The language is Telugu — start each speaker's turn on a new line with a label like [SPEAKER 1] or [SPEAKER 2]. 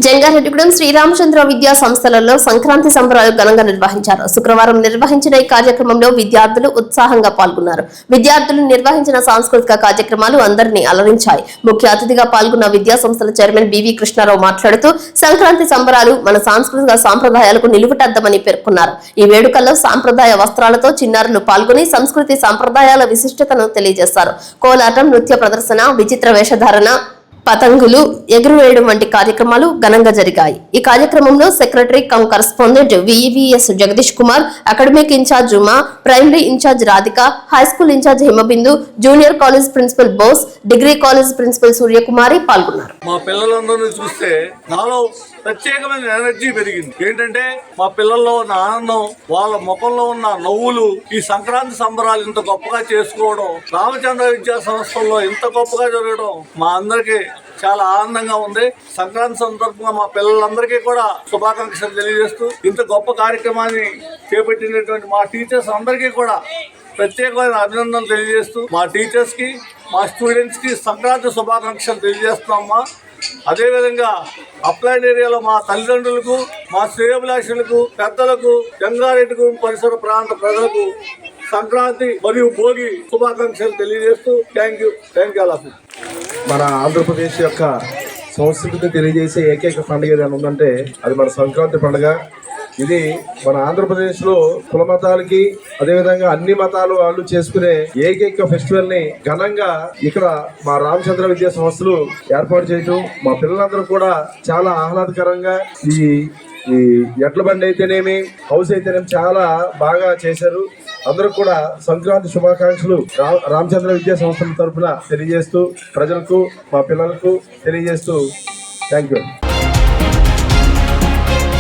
[SPEAKER 1] జంగారెడ్డిగూడెం శ్రీరామచంద్ర విద్యా సంస్థలలో సంక్రాంతి సంబరాలు ఘనంగా నిర్వహించారు. శుక్రవారం నిర్వహించిన ఈ కార్యక్రమంలో విద్యార్థులు ఉత్సాహంగా పాల్గొన్నారు. విద్యార్థులు నిర్వహించిన సాంస్కృతిక కార్యక్రమాలు అందరినీ అలరించాయి. ముఖ్య అతిథిగా పాల్గొన్న విద్యా సంస్థల చైర్మన్ బివి కృష్ణారావు మాట్లాడుతూ సంక్రాంతి సంబరాలు మన సాంస్కృతిక సాంప్రదాయాలకు నిలువుటద్దమని పేర్కొన్నారు. ఈ వేడుకల్లో సాంప్రదాయ వస్త్రాలతో చిన్నారులు పాల్గొని సంస్కృతి సాంప్రదాయాల విశిష్టతను తెలియజేశారు. కోలాటం, నృత్య ప్రదర్శన, విచిత్ర వేషధారణ, పతంగులు ఎగురువేయడం వంటి కార్యక్రమాలు ఘనంగా జరిగాయి. ఈ కార్యక్రమంలో secretary cum correspondent VVS Jagadish Kumar, academic in charge Uma, primary in charge Radhika, high school in charge Himabindu, junior college principal Bose, degree college principal Suryakumari పాల్గొన్నారు.
[SPEAKER 2] మా పిల్లలందరినీ చూస్తే నాలో ప్రత్యేకమైన ఎనర్జీ పెరిగింది. ఏంటంటే మా పిల్లల్లో ఉన్న ఆనందం, వాళ్ళ ముఖంలో ఉన్న నవ్వులు, ఈ సంక్రాంతి సంబరాలు ఇంత గొప్పగా చేసుకోవడం, రామచంద్ర విద్యా సంస్థల్లో ఇంత గొప్పగా జరగడం మా అందరికీ చాలా ఆనందంగా ఉంది. సంక్రాంతి సందర్భంగా మా పిల్లలందరికీ కూడా శుభాకాంక్షలు తెలియజేస్తూ ఇంత గొప్ప కార్యక్రమాన్ని చేపట్టినటువంటి మా టీచర్స్ అందరికీ కూడా ప్రత్యేకమైన అభినందనలు తెలియజేస్తూ మా టీచర్స్ కి, మా స్టూడెంట్స్ కి సంక్రాంతి శుభాకాంక్షలు తెలియజేస్తున్నామా. అదేవిధంగా అప్లైడ్ ఏరియాలో మా తల్లిదండ్రులకు, మా శ్రేయోభిలాషులకు, పెద్దలకు, జంగారెడ్డిగూడెం పరిసర ప్రాంత ప్రజలకు సంక్రాంతి మరియు భోగి శుభాకాంక్షలు తెలియజేస్తూ thank you all of you.
[SPEAKER 3] మన ఆంధ్రప్రదేశ్ యొక్క సంస్కృతిని తెలియజేసే ఏకైక పండుగ ఏదైనా ఉందంటే అది మన సంక్రాంతి పండుగ. ఇది మన ఆంధ్రప్రదేశ్లో కుల మతాలకి, అదేవిధంగా అన్ని మతాలు వాళ్ళు చేసుకునే ఏకైక ఫెస్టివల్ ని ఘనంగా ఇక్కడ మా రామచంద్ర విద్యా సంస్థలు ఏర్పాటు చేయటం, మా పిల్లలందరూ కూడా చాలా ఆహ్లాదకరంగా ఈ ఎడ్ల బండి అయితేనేమి, హౌస్ అయితేనేమి చాలా బాగా చేశారు. అందరూ కూడా సంక్రాంతి శుభాకాంక్షలు రామచంద్ర విద్యా సంస్థల తరఫున తెలియజేస్తూ ప్రజలకు, మా పిల్లలకు తెలియజేస్తూ థ్యాంక్ యూ.